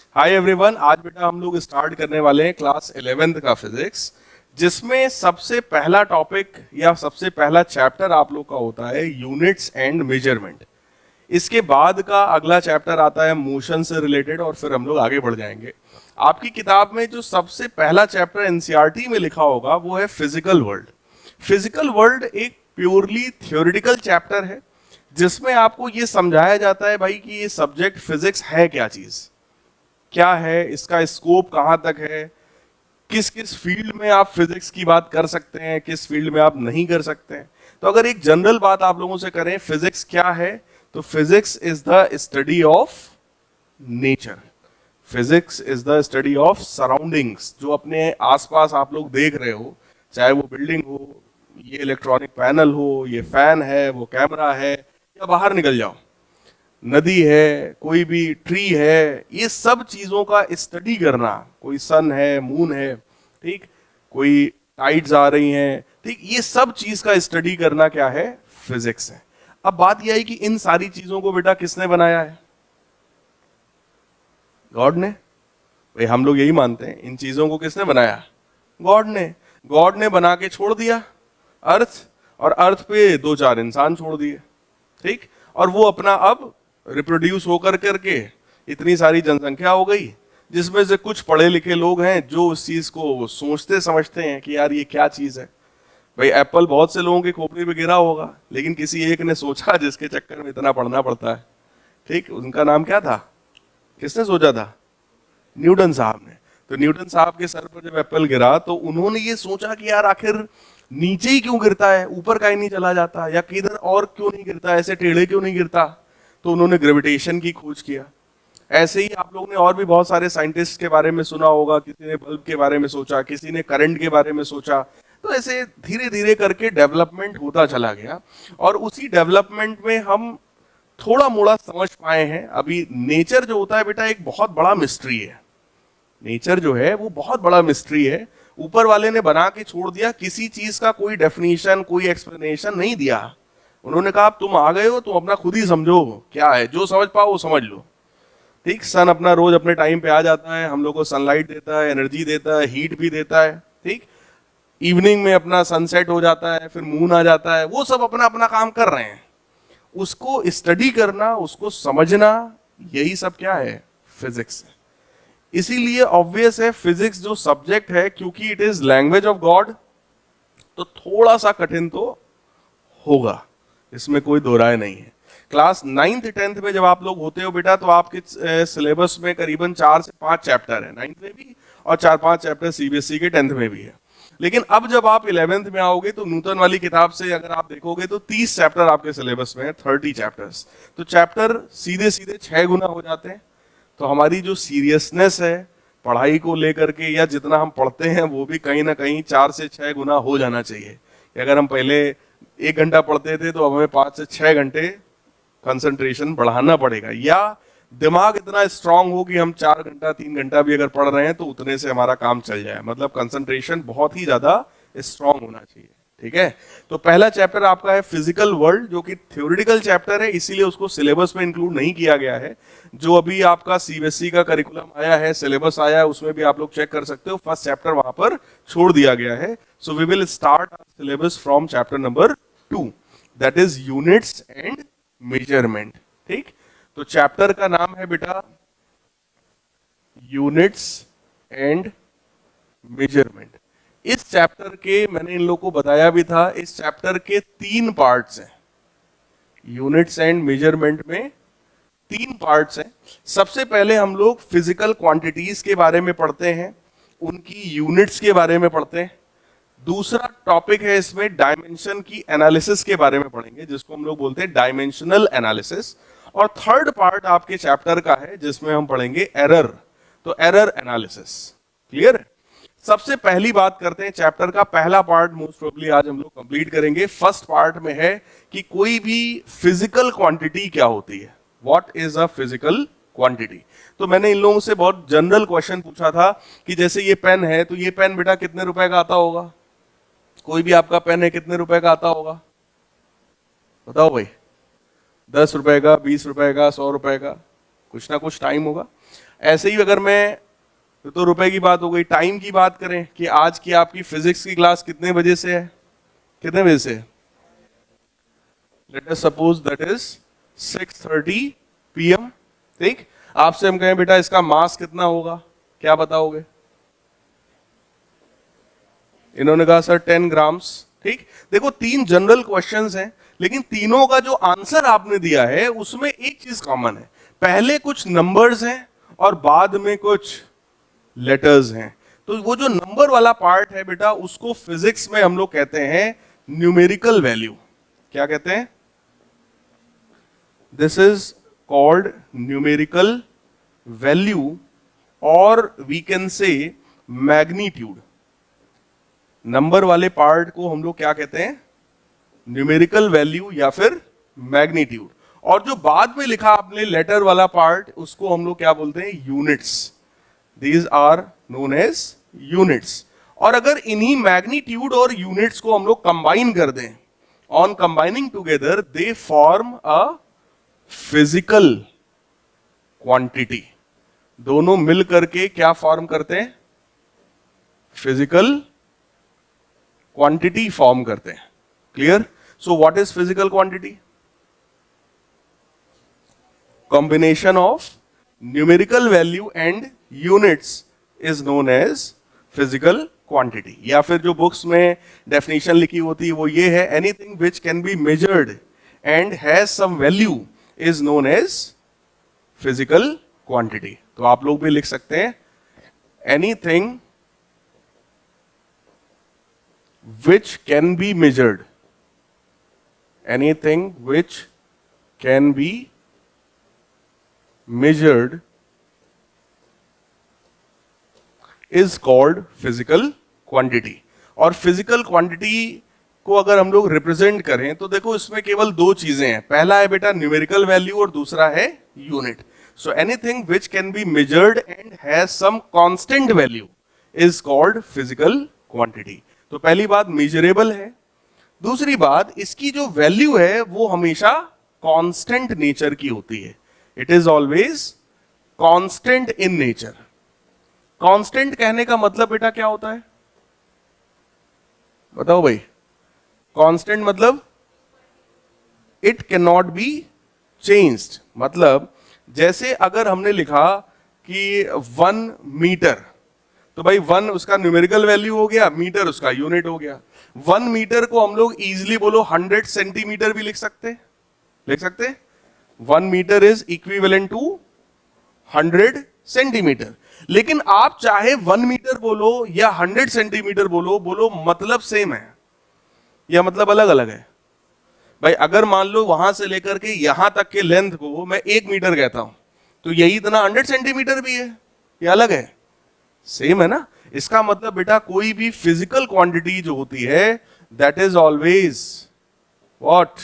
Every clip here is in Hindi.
हाय एवरीवन, आज बेटा हम लोग स्टार्ट करने वाले हैं क्लास 11th का फिजिक्स, जिसमें सबसे पहला टॉपिक या सबसे पहला चैप्टर आप लोग का होता है यूनिट्स एंड मेजरमेंट। इसके बाद का अगला चैप्टर आता है मोशन से रिलेटेड और फिर हम लोग आगे बढ़ जाएंगे। आपकी किताब में जो सबसे पहला चैप्टर एनसीईआरटी में लिखा होगा वो है फिजिकल वर्ल्ड। फिजिकल वर्ल्ड एक प्योरली थ्योरेटिकल चैप्टर है जिसमें आपको ये समझाया जाता है भाई कि ये सब्जेक्ट फिजिक्स है क्या चीज, क्या है, इसका स्कोप कहाँ तक है, किस किस फील्ड में आप फिजिक्स की बात कर सकते हैं, किस फील्ड में आप नहीं कर सकते हैं। तो अगर एक जनरल बात आप लोगों से करें फिजिक्स क्या है, तो physics is the study of nature. Physics is the study of surroundings, जो अपने आसपास आप लोग देख रहे हो, चाहे वो बिल्डिंग हो, ये इलेक्ट्रॉनिक पैनल हो, ये फैन है, वो कैमरा है, या बाहर निकल जाओ, नदी है, कोई भी ट्री है, ये सब चीजों का स्टडी करना, कोई सन है, मून है, ठीक, कोई टाइड्स आ रही हैं, ठीक, ये सब चीज का स्टडी करना क्या है, फिजिक्स है। अब बात यह है कि इन सारी चीजों को बेटा किसने बनाया है? गॉड ने। भाई हम लोग यही मानते हैं, इन चीजों को किसने बनाया? गॉड ने। गॉड ने बना के छोड़ दिया अर्थ, और अर्थ पे दो चार इंसान छोड़ दिए, ठीक, और वो अपना अब रिप्रोड्यूस होकर करके इतनी सारी जनसंख्या हो गई, जिसमें से कुछ पढ़े लिखे लोग हैं जो उस चीज को सोचते समझते हैं कि यार ये क्या चीज है। भाई एप्पल बहुत से लोगों के खोपड़ी पे गिरा होगा, लेकिन किसी एक ने सोचा जिसके चक्कर में इतना पढ़ना पड़ता है, ठीक, उनका नाम क्या था? किसने सोचा था? न्यूटन साहब ने। तो न्यूटन साहब के सर पर जब एप्पल गिरा तो उन्होंने ये सोचा कि यार आखिर नीचे ही क्यों गिरता है, ऊपर का ही नहीं चला जाता, या किधर और क्यों नहीं गिरता, ऐसे टेढ़े क्यों नहीं गिरता। तो उन्होंने ग्रेविटेशन की खोज किया। ऐसे ही आप लोगों ने और भी बहुत सारे साइंटिस्ट के बारे में सुना होगा, किसी ने बल्ब के बारे में सोचा, किसी ने करंट के बारे में सोचा। तो ऐसे धीरे धीरे करके डेवलपमेंट होता चला गया, और उसी डेवलपमेंट में हम थोड़ा मोड़ा समझ पाए हैं। अभी नेचर जो होता है बेटा एक बहुत बड़ा मिस्ट्री है। नेचर जो है वो बहुत बड़ा मिस्ट्री है, ऊपर वाले ने बना के छोड़ दिया, किसी चीज का कोई डेफिनेशन, कोई एक्सप्लेनेशन नहीं दिया। उन्होंने कहा तुम आ गए हो, तुम अपना खुद ही समझो क्या है, जो समझ पाओ वो समझ लो, ठीक। सन अपना रोज अपने टाइम पे आ जाता है, हम लोग को सनलाइट देता है, एनर्जी देता है, हीट भी देता है, ठीक। इवनिंग में अपना सनसेट हो जाता है, फिर मून आ जाता है, वो सब अपना अपना काम कर रहे हैं। उसको स्टडी करना, उसको समझना, यही सब क्या है? फिजिक्स है। इसीलिए ऑब्वियस है फिजिक्स जो सब्जेक्ट है, क्योंकि it is language of God, तो थोड़ा सा कठिन तो होगा, इसमें कोई दो राय नहीं है। क्लास 9th 10th में जब आप लोग होते हो बेटा, तो आपके सिलेबस में करीबन 4 से 5 चैप्टर है 9th में भी, और 4-5 चैप्टर सीबीएसई के 10th में भी है। लेकिन अब जब आप 11th में आओगे तो नूतन वाली किताब से अगर आप देखोगे तो 30 चैप्टर आपके सिलेबस में है, 30 चैप्टर्स। तो चैप्टर सीधे सीधे 6 गुना हो जाते हैं। तो हमारी जो सीरियसनेस है पढ़ाई को लेकर के, या जितना हम पढ़ते हैं, वो भी कहीं ना कहीं 4 से 6 गुना हो जाना चाहिए। अगर हम पहले 1 घंटा पढ़ते थे तो अब हमें 5 से 6 घंटे कंसंट्रेशन बढ़ाना पड़ेगा, या दिमाग इतना स्ट्रांग हो कि हम 4 घंटा 3 घंटा भी अगर पढ़ रहे हैं तो उतने से हमारा काम चल जाए। मतलब कंसंट्रेशन बहुत ही ज्यादा स्ट्रांग होना चाहिए, ठीक है। तो पहला चैप्टर आपका है फिजिकल वर्ल्ड, जो कि थ्योरेटिकल चैप्टर है, इसीलिए उसको सिलेबस में इंक्लूड नहीं किया गया है। जो अभी आपका सीबीएसई का करिकुलम आया है, सिलेबस आया है, उसमें भी आप लोग चेक कर सकते हो, फर्स्ट चैप्टर वहां पर छोड़ दिया गया है। So we will start our syllabus from chapter number 2, that is units and measurement, ठीक। तो चैप्टर का नाम है बेटा यूनिट्स एंड मेजरमेंट। इस चैप्टर के, मैंने इन लोगों को बताया भी था, इस चैप्टर के 3 पार्ट्स हैं। यूनिट्स एंड मेजरमेंट में 3 पार्ट्स हैं। सबसे पहले हम लोग फिजिकल क्वांटिटीज के बारे में पढ़ते हैं, उनकी यूनिट्स के बारे में पढ़ते हैं। दूसरा टॉपिक है इसमें डायमेंशन की एनालिसिस के बारे में पढ़ेंगे, जिसको हम लोग बोलते हैं डायमेंशनल एनालिसिस। और थर्ड पार्ट आपके चैप्टर का है जिसमें हम पढ़ेंगे एरर, तो एरर एनालिसिस। क्लियर है? सबसे पहली बात करते हैं, चैप्टर का पहला पार्ट मोस्ट प्रोबेबली आज हम लोग कंप्लीट करेंगे। फर्स्ट पार्ट में है कि कोई भी फिजिकल क्वांटिटी क्या होती है, what is a physical quantity. तो मैंने इन लोगों से बहुत जनरल क्वेश्चन पूछा था कि जैसे ये पेन है, तो ये पेन बेटा कितने रुपए का आता होगा? कोई भी आपका पेन है कितने रुपए का आता होगा? बताओ भाई। 10 रुपए का, 20 रुपए का, 100 रुपए का, कुछ ना कुछ टाइम होगा। ऐसे ही अगर मैं, तो रुपए की बात हो गई, टाइम की बात करें कि आज की आपकी फिजिक्स की क्लास कितने बजे से है, कितने बजे से? Let us suppose that is 6:30 PM। ठीक, आपसे हम कहें बेटा इसका मास कितना होगा, क्या बताओगे? इन्होंने कहा सर 10 ग्राम्स। ठीक, देखो 3 जनरल क्वेश्चंस हैं, लेकिन तीनों का जो आंसर आपने दिया है उसमें एक चीज कॉमन है, पहले कुछ नंबर्स हैं और बाद में कुछ लेटर्स हैं। तो वो जो नंबर वाला पार्ट है बेटा, उसको फिजिक्स में हम लोग कहते हैं न्यूमेरिकल वैल्यू। क्या कहते हैं? This is called numerical value, और we can say magnitude. Number वाले पार्ट को हम लोग क्या कहते हैं? न्यूमेरिकल वैल्यू या फिर मैग्नीट्यूड। और जो बाद में लिखा आपने लेटर वाला पार्ट, उसको हम लोग क्या बोलते हैं? Units. These are known as units. और अगर इन्हीं मैग्नीट्यूड और यूनिट्स को हम लोग कंबाइन कर दें, on combining together they form a physical quantity. दोनों मिल करके क्या फॉर्म करते हैं? फिजिकल क्वांटिटी फॉर्म करते हैं। Clear? So what is physical quantity? Combination of numerical value and units is known as physical quantity. या फिर जो बुक्स में डेफिनेशन लिखी होती है वो ये है, anything which can be measured and has some value is known as physical quantity. तो आप लोग भी लिख सकते हैं, anything which can be measured, anything which can be measured is called physical quantity। और physical quantity को अगर हम लोग रिप्रेजेंट करें तो देखो इसमें केवल दो चीजें हैं, पहला है बेटा न्यूमेरिकल वैल्यू और दूसरा है unit. So anything which can be measured and has some constant value is called physical quantity. तो पहली बात मेजरेबल है, दूसरी बात इसकी जो वैल्यू है वो हमेशा कांस्टेंट नेचर की होती है। It is always constant in nature. Constant कहने का मतलब बेटा क्या होता है? बताओ भाई। कांस्टेंट मतलब it can not be changed. मतलब जैसे अगर हमने लिखा कि 1 मीटर, तो भाई 1 उसका न्यूमेरिकल वैल्यू हो गया, मीटर उसका यूनिट हो गया। 1 मीटर को हम लोग इजीली बोलो 100 सेंटीमीटर भी लिख सकते, 1 metre is equivalent to 100 centimetre. लेकिन आप चाहे 1 मीटर बोलो या 100 सेंटीमीटर बोलो मतलब सेम है या मतलब अलग अलग है? भाई अगर मान लो वहां से लेकर के यहां तक के लेंथ को मैं 1 मीटर कहता हूं, तो यही इतना 100 सेंटीमीटर भी है, ये अलग है? सेम है ना। इसका मतलब बेटा कोई भी फिजिकल क्वांटिटी जो होती है that is always what?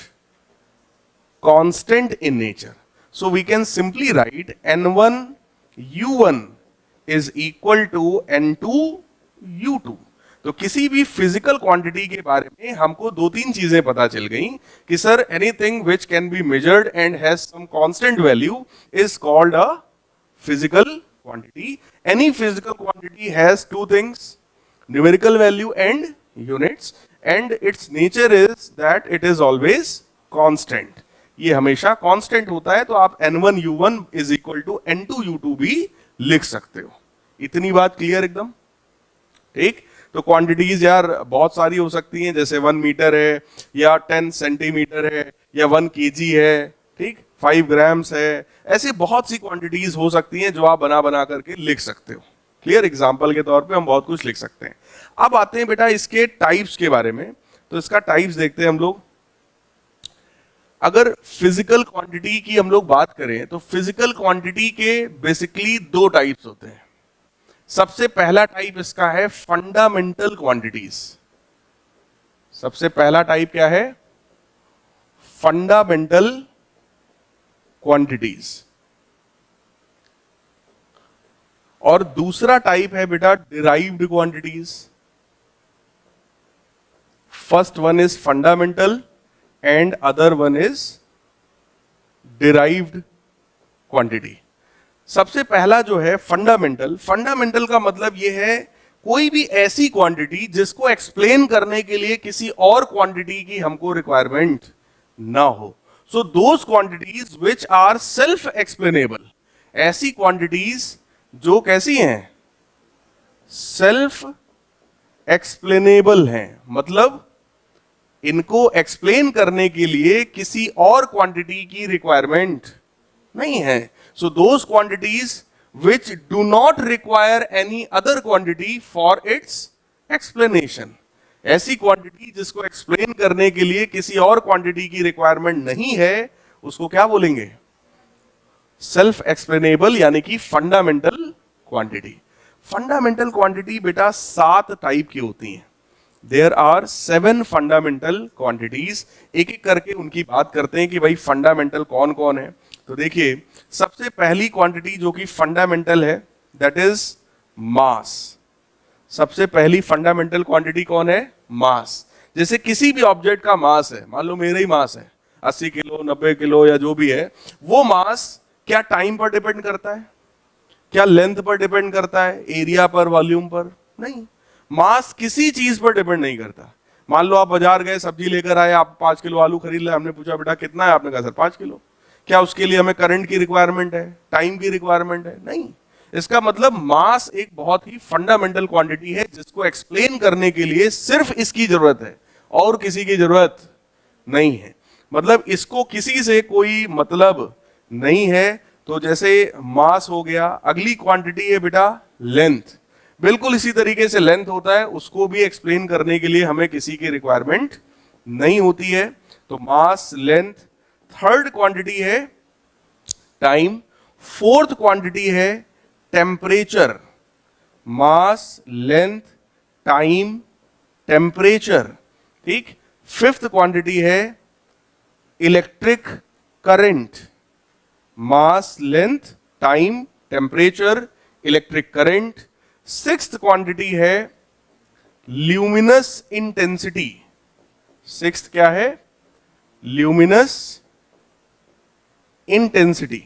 Constant in nature. So we can simply write N1 U1 is equal to N2 U2। तो किसी भी फिजिकल क्वांटिटी के बारे में हमको 2-3 चीजें पता चल गई कि sir anything which can be measured and has some constant value is called a physical quantity. Any physical quantity has two things, numerical value and units, and its nature is that it is always constant। ये हमेशा constant होता है। तो आप N1 U1 is equal to N2 U2 भी लिख सकते हो। इतनी बात क्लियर एकदम? ठीक। तो क्वांटिटीज यार बहुत सारी हो सकती हैं, जैसे 1 मीटर है या 10 सेंटीमीटर है या 1 kg है, ठीक, 5 ग्राम्स है, ऐसी बहुत सी क्वांटिटीज हो सकती हैं जो आप बना बना करके लिख सकते हो। क्लियर? एग्जाम्पल के तौर पे हम बहुत कुछ लिख सकते हैं। अब आते हैं बेटा इसके टाइप्स के बारे में। तो इसका टाइप्स देखते हैं हम लोग। अगर फिजिकल क्वांटिटी की हम लोग बात करें तो फिजिकल क्वांटिटी के बेसिकली 2 टाइप्स होते हैं। सबसे पहला टाइप इसका है फंडामेंटल क्वांटिटीज। सबसे पहला टाइप क्या है? Fundamental quantities. और दूसरा टाइप है बेटा derived quantities. First one is fundamental and other one is derived quantity. सबसे पहला जो है फंडामेंटल, फंडामेंटल का मतलब ये है कोई भी ऐसी क्वांटिटी जिसको एक्सप्लेन करने के लिए किसी और क्वांटिटी की हमको रिक्वायरमेंट ना हो। So those quantities which are self explainable, ऐसी क्वांटिटीज जो कैसी हैं, सेल्फ एक्सप्लेनेबल हैं, मतलब इनको एक्सप्लेन करने के लिए किसी और क्वांटिटी की रिक्वायरमेंट नहीं है। सो those quantities which do not require any other quantity for its explanation, ऐसी क्वांटिटी जिसको एक्सप्लेन करने के लिए किसी और क्वांटिटी की रिक्वायरमेंट नहीं है, उसको क्या बोलेंगे, सेल्फ एक्सप्लेनेबल, यानी कि फंडामेंटल क्वांटिटी। फंडामेंटल क्वांटिटी बेटा 7 टाइप की होती हैं। There are 7 fundamental quantities. एक एक करके उनकी बात करते हैं कि भाई फंडामेंटल कौन कौन है। तो देखिए, सबसे पहली क्वांटिटी जो कि फंडामेंटल है, दैट इज मास। सबसे पहली फंडामेंटल क्वांटिटी कौन है, मास। जैसे किसी भी ऑब्जेक्ट का मास है, मान लो मेरा ही मास है 80 किलो 90 किलो या जो भी है, वो मास क्या टाइम पर डिपेंड करता है, क्या लेंथ पर डिपेंड करता है, एरिया पर, वॉल्यूम पर? नहीं, मास किसी चीज पर डिपेंड नहीं करता। मान लो आप बाजार गए, सब्जी लेकर आए, आप 5 किलो आलू खरीद लाए, हमने पूछा बेटा कितना है, आपने कहा सर 5 किलो। क्या उसके लिए हमें करंट की रिक्वायरमेंट है, टाइम की रिक्वायरमेंट है? नहीं। इसका मतलब मास एक बहुत ही फंडामेंटल क्वांटिटी है जिसको एक्सप्लेन करने के लिए सिर्फ इसकी जरूरत है और किसी की जरूरत नहीं है। मतलब इसको किसी से कोई मतलब नहीं है। तो जैसे मास हो गया, अगली क्वांटिटी है बेटा लेंथ। बिल्कुल इसी तरीके से लेंथ होता है, उसको भी एक्सप्लेन करने के लिए हमें किसी की रिक्वायरमेंट नहीं होती है। तो मास, लेंथ। थर्ड क्वांटिटी है टाइम। फोर्थ क्वांटिटी है temperature. Mass, length, time, temperature, ठीक। फिफ्थ क्वांटिटी है electric current. Mass, length, time, temperature, electric current. Sixth quantity है ल्यूमिनस इंटेंसिटी। सिक्स्थ क्या है, ल्यूमिनस इंटेंसिटी।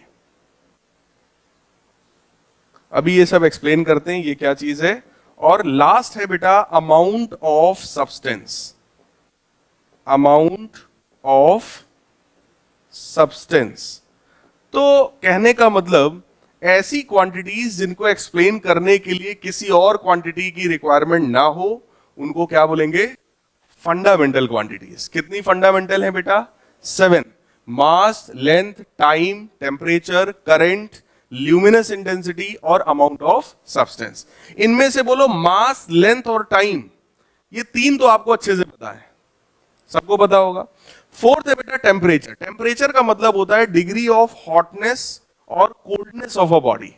अभी ये सब एक्सप्लेन करते हैं ये क्या चीज है। और लास्ट है बेटा amount of substance. Amount of substance, तो कहने का मतलब ऐसी क्वांटिटीज जिनको एक्सप्लेन करने के लिए किसी और क्वांटिटी की रिक्वायरमेंट ना हो, उनको क्या बोलेंगे, फंडामेंटल क्वांटिटीज। कितनी फंडामेंटल है बेटा, 7। Mass, length, time, temperature, current, luminous intensity और अमाउंट ऑफ सब्सटेंस। इनमें से बोलो मास, लेंथ और टाइम, ये 3 तो आपको अच्छे से पता है, सबको पता होगा। फोर्थ है बेटा टेम्परेचर। टेम्परेचर का मतलब होता है डिग्री ऑफ हॉटनेस और कोल्डनेस ऑफ अ बॉडी।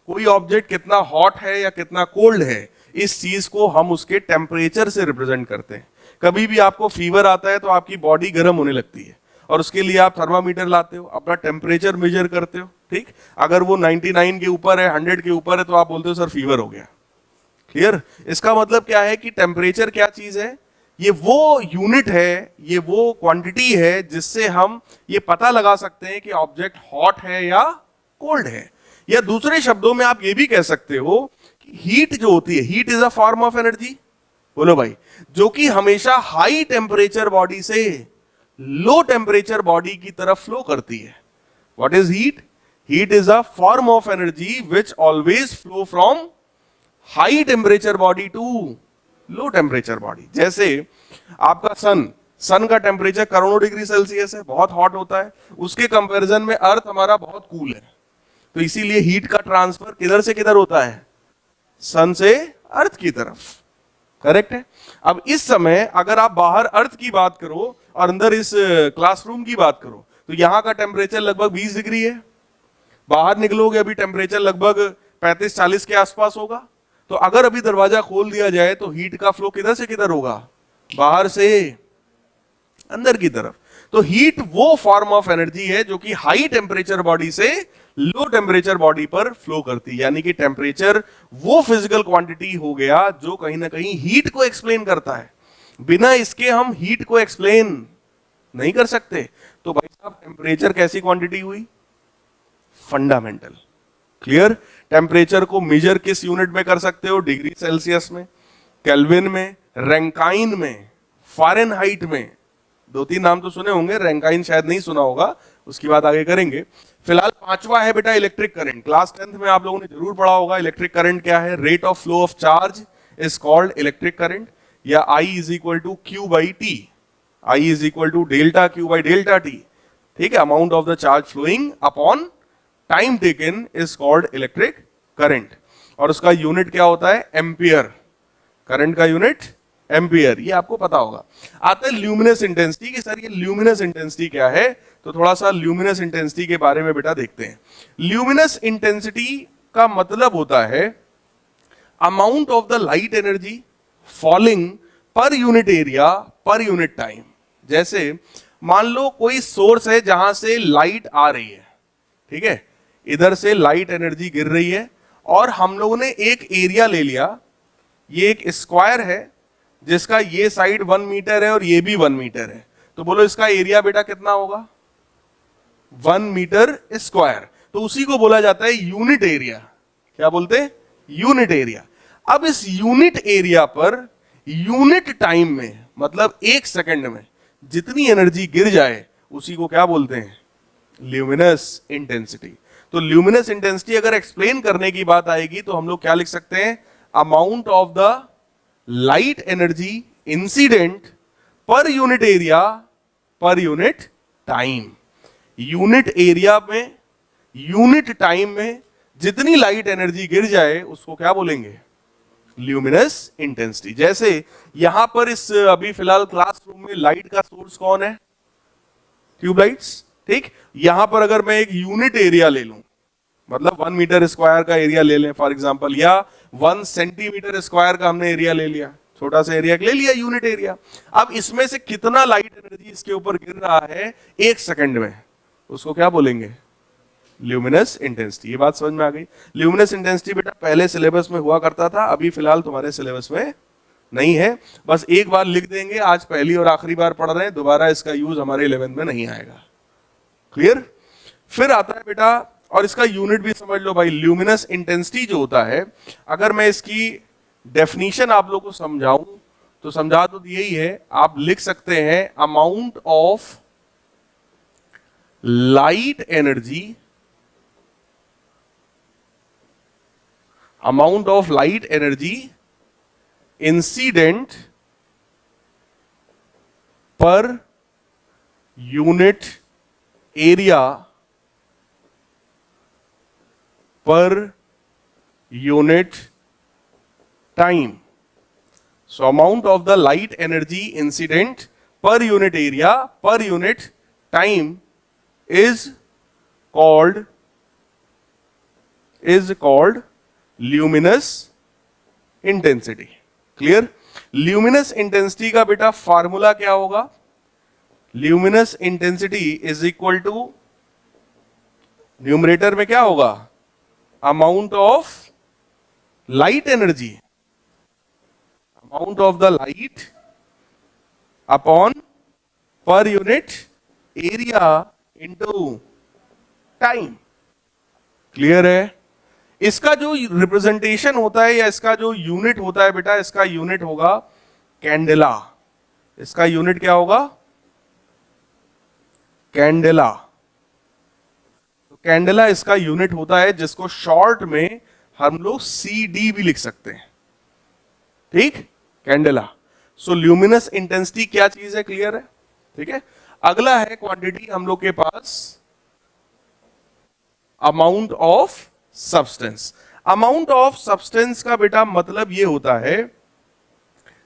कोई ऑब्जेक्ट कितना हॉट है या कितना कोल्ड है, इस चीज को हम उसके टेम्परेचर से रिप्रेजेंट करते हैं। कभी भी आपको फीवर आता है तो आपकी बॉडी गर्म होने लगती है और उसके लिए आप थर्मामीटर लाते हो, अपना टेम्परेचर मेजर करते हो, ठीक। अगर वो 99 के ऊपर है, 100 के ऊपर है, तो आप बोलते हो सर फीवर हो गया। क्लियर? इसका मतलब क्या है कि टेम्परेचर क्या चीज है, ये वो यूनिट है, ये वो क्वांटिटी है जिससे हम ये पता लगा सकते हैं कि ऑब्जेक्ट हॉट है या कोल्ड है। या दूसरे शब्दों में आप ये भी कह सकते हो कि हीट जो होती है, heat is a form of energy. बोलो भाई, जो कि हमेशा हाई टेम्परेचर बॉडी से लो टेम्परेचर बॉडी की तरफ फ्लो करती है। What is heat? Heat is a form of energy which always flow from high temperature body to low temperature body. जैसे आपका सन का टेम्परेचर करोड़ों डिग्री सेल्सियस है, बहुत हॉट होता है। उसके कंपैरिजन में अर्थ हमारा बहुत कूल है, तो इसीलिए हीट का ट्रांसफर किधर से किधर होता है, सन से अर्थ की तरफ। करेक्ट है? अब इस समय अगर आप बाहर अर्थ की बात करो और अंदर इस क्लासरूम की बात करो, तो यहां का टेम्परेचर लगभग 20 डिग्री है। बाहर निकलोगे अभी टेम्परेचर लगभग 35-40 के आसपास होगा। तो अगर अभी दरवाजा खोल दिया जाए तो हीट का फ्लो किधर से किधर होगा, बाहर से अंदर की तरफ। तो हीट वो फॉर्म ऑफ एनर्जी है जो कि हाई टेम्परेचर बॉडी से लो टेम्परेचर बॉडी पर फ्लो करती है। यानी कि टेम्परेचर वो फिजिकल क्वांटिटी हो गया जो कहीं ना कहीं हीट को एक्सप्लेन करता है। बिना इसके हम हीट को एक्सप्लेन नहीं कर सकते। तो भाई साहब, टेम्परेचर कैसी क्वांटिटी हुई, फंडामेंटल। क्लियर? टेम्परेचर को मेजर किस यूनिट में कर सकते हो? डिग्री सेल्सियस में, केल्विन में, रैंकाइन में, फारेनहाइट में। दो तीन नाम तो सुने होंगे, रैंकाइन शायद नहीं सुना होगा, उसकी बात आगे करेंगे। फिलहाल पांचवा है बेटा इलेक्ट्रिक करंट। क्लास 10th में आप लोगों ने जरूर पढ़ा होगा इलेक्ट्रिक करंट क्या है। Rate of flow of charge is called electric current, या I is equal to Q by T. I is equal to delta Q by delta T. ठीक है, amount of the charge flowing upon time taken is called electric current. और उसका यूनिट क्या होता है? एम्पियर। करंट का यूनिट एम्पियर, ये आपको पता होगा। आता है ल्यूमिनस इंटेंसिटी कि सर ये ल्यूमिनस इंटेंसिटी क्या है, तो थोड़ा सा ल्यूमिनस इंटेंसिटी के बारे में बेटा देखते हैं। ल्यूमिनस इंटेंसिटी का मतलब होता है amount of the light energy falling पर unit area per unit time. जैसे मान लो कोई सोर्स है जहां से लाइट आ रही है, ठीक है, इधर से लाइट एनर्जी गिर रही है, और हम लोगों ने एक एरिया ले लिया, ये एक स्क्वायर है जिसका ये साइड 1 मीटर है और ये भी 1 मीटर है, तो बोलो इसका एरिया बेटा कितना होगा? 1 मीटर स्क्वायर। तो उसी को बोला जाता है यूनिट एरिया। क्या बोलते हैं? Unit area. अब इस unit area per unit time में, मतलब 1 सेकंड में जितनी एनर्जी गिर जाए उसी को क्या बोलते हैं? Luminous intensity. तो ल्यूमिनस इंटेंसिटी अगर एक्सप्लेन करने की बात आएगी तो हम लोग क्या लिख सकते हैं? Amount of the light energy incident per unit area per unit time. Unit area में यूनिट टाइम में जितनी लाइट एनर्जी गिर जाए उसको क्या बोलेंगे? Luminous intensity. जैसे यहां पर इस अभी फिलहाल क्लासरूम में लाइट का सोर्स कौन है? ट्यूबलाइट्स। ठीक, यहां पर अगर मैं एक यूनिट एरिया ले लूं, मतलब 1 मीटर स्क्वायर का एरिया ले लें फॉर एग्जांपल, या 1 सेंटीमीटर स्क्वायर का हमने एरिया ले लिया, छोटा सा एरिया ले लिया यूनिट एरिया। अब इसमें से कितना लाइट एनर्जी इसके ऊपर गिर रहा है 1 सेकंड में, उसको क्या बोलेंगे? Luminous intensity. ये बात समझ में आ गई? ल्यूमिनस इंटेंसिटी बेटा पहले सिलेबस में हुआ करता था, अभी फिलहाल तुम्हारे सिलेबस में नहीं है। बस एक बार लिख देंगे, आज पहली और आखिरी बार पढ़ रहे हैं, दोबारा इसका यूज हमारे 11th में नहीं आएगा। क्लियर? फिर आता है बेटा, और इसका यूनिट भी समझ लो भाई, ल्यूमिनस इंटेंसिटी जो होता है, अगर मैं इसकी डेफिनेशन आप लोग को समझाऊं तो समझा तो यही है, आप लिख सकते हैं amount of light energy, amount of light energy incident per unit area per unit time. So amount of the light energy incident per unit area per unit time is called luminous intensity. Clear? Luminous intensity का बेटा फार्मूला क्या होगा? Luminous intensity is equal to, numerator में क्या होगा? Amount of light energy, amount of the light upon per unit area into time. Clear है? इसका जो रिप्रेजेंटेशन होता है या इसका जो यूनिट होता है बेटा, इसका यूनिट होगा कैंडेला। इसका यूनिट क्या होगा? कैंडेला। तो कैंडेला इसका यूनिट होता है, जिसको शॉर्ट में हम लोग CD भी लिख सकते हैं। ठीक, कैंडेला। सो ल्यूमिनस इंटेंसिटी क्या चीज है? क्लियर है? ठीक है। अगला है क्वांटिटी हम लोग के पास, amount of substance. Amount of substance का बेटा मतलब ये होता है,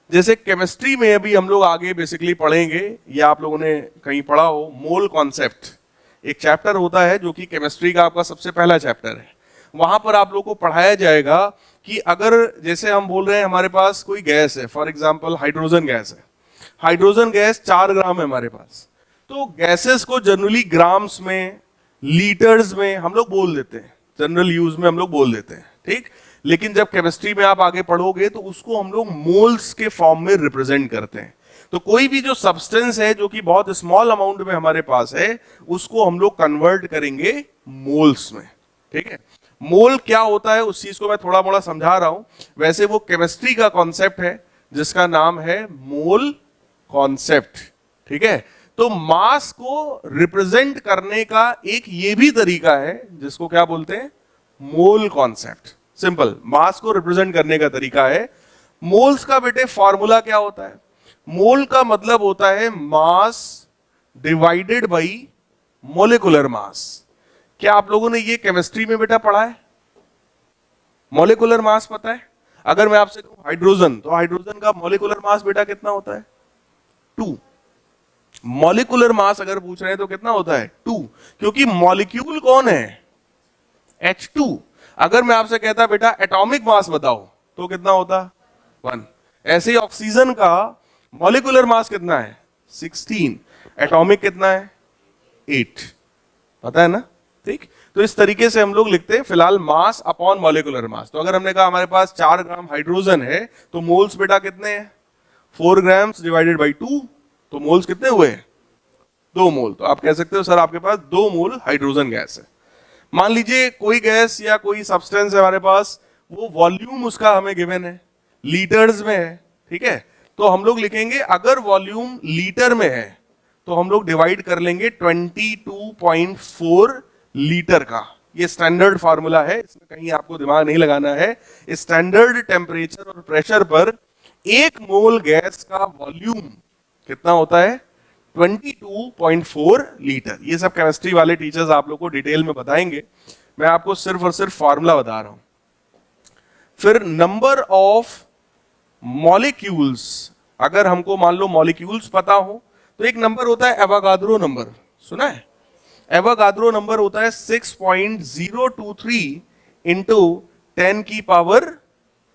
जैसे केमिस्ट्री में अभी हम लोग आगे बेसिकली पढ़ेंगे, या आप लोगों ने कहीं पढ़ा हो, मोल कॉन्सेप्ट एक चैप्टर होता है जो कि केमिस्ट्री का आपका सबसे पहला चैप्टर है। वहां पर आप लोग को पढ़ाया जाएगा कि अगर जैसे हम बोल रहे हैं हमारे पास कोई गैस है, फॉर एग्जांपल हाइड्रोजन गैस है, हाइड्रोजन गैस 4 ग्राम है हमारे पास, तो गैसेस को जनरली ग्राम्स में, लीटर्स में हम लोग बोल देते हैं, जनरल यूज में हम लोग बोल देते हैं। ठीक, लेकिन जब केमिस्ट्री में आप आगे पढ़ोगे तो उसको हम लोग मोल्स के फॉर्म में रिप्रेजेंट करते हैं। तो कोई भी जो सब्सटेंस है जो कि बहुत स्मॉल अमाउंट में हमारे पास है, उसको हम लोग कन्वर्ट करेंगे मोल्स में। ठीक है, मोल क्या होता है उस चीज को मैं थोड़ा मोड़ा समझा रहा हूं। वैसे वो केमिस्ट्री का कॉन्सेप्ट है जिसका नाम है मोल कॉन्सेप्ट, ठीक है। तो मास को रिप्रेजेंट करने का एक ये भी तरीका है जिसको क्या बोलते हैं, मोल कॉन्सेप्ट। सिंपल, मास को रिप्रेजेंट करने का तरीका है। मोल्स का बेटे फॉर्मूला क्या होता है? मोल का मतलब होता है mass divided by molecular mass. क्या आप लोगों ने ये केमिस्ट्री में बेटा पढ़ा है? मोलिकुलर मास पता है? अगर मैं आपसे कहूं हाइड्रोजन, तो हाइड्रोजन का मोलिकुलर मास बेटा कितना होता है? 2। मॉलिक्यूलर मास अगर पूछ रहे हैं तो कितना होता है? 2, क्योंकि मॉलिक्यूल कौन है? H2। अगर मैं आपसे कहता बेटा एटॉमिक मास बताओ तो कितना होता? 1। ऐसे ही ऑक्सीजन का मॉलिक्यूलर मास कितना है? 16। एटॉमिक कितना है? 8। पता है ना? ठीक, तो इस तरीके से हम लोग लिखते हैं फिलहाल मास अपॉन मॉलिक्यूलर मास। तो अगर हमने कहा हमारे पास 4 ग्राम हाइड्रोजन है तो मोल्स बेटा कितने हैं? 4 ग्राम्स डिवाइडेड बाई 2, तो मोल्स कितने हुए? 2 मोल। तो आप कह सकते हो सर आपके पास 2 मोल हाइड्रोजन गैस है। मान लीजिए कोई गैस या कोई सब्सटेंस है हमारे पास, वो वॉल्यूम उसका हमें गिवन है, लीटर्स में है, ठीक है। तो हम लोग लिखेंगे अगर वॉल्यूम लीटर में है तो हम लोग डिवाइड कर लेंगे 22.4 लीटर का। ये स्टैंडर्ड फार्मूला है, इसमें कहीं आपको दिमाग नहीं लगाना है। स्टैंडर्ड टेम्परेचर और प्रेशर पर 1 मोल गैस का वॉल्यूम कितना होता है? 22.4 लीटर। ये सब केमिस्ट्री वाले टीचर्स आप लोग को डिटेल में बताएंगे, मैं आपको सिर्फ और सिर्फ फार्मूला बता रहा हूं। फिर नंबर ऑफ मॉलिक्यूल्स, अगर हमको मान लो मॉलिक्यूल्स पता हो तो एक नंबर होता है एवोगाद्रो नंबर, सुना है? एवोगाद्रो नंबर होता है 6.023 इंटू 10 की पावर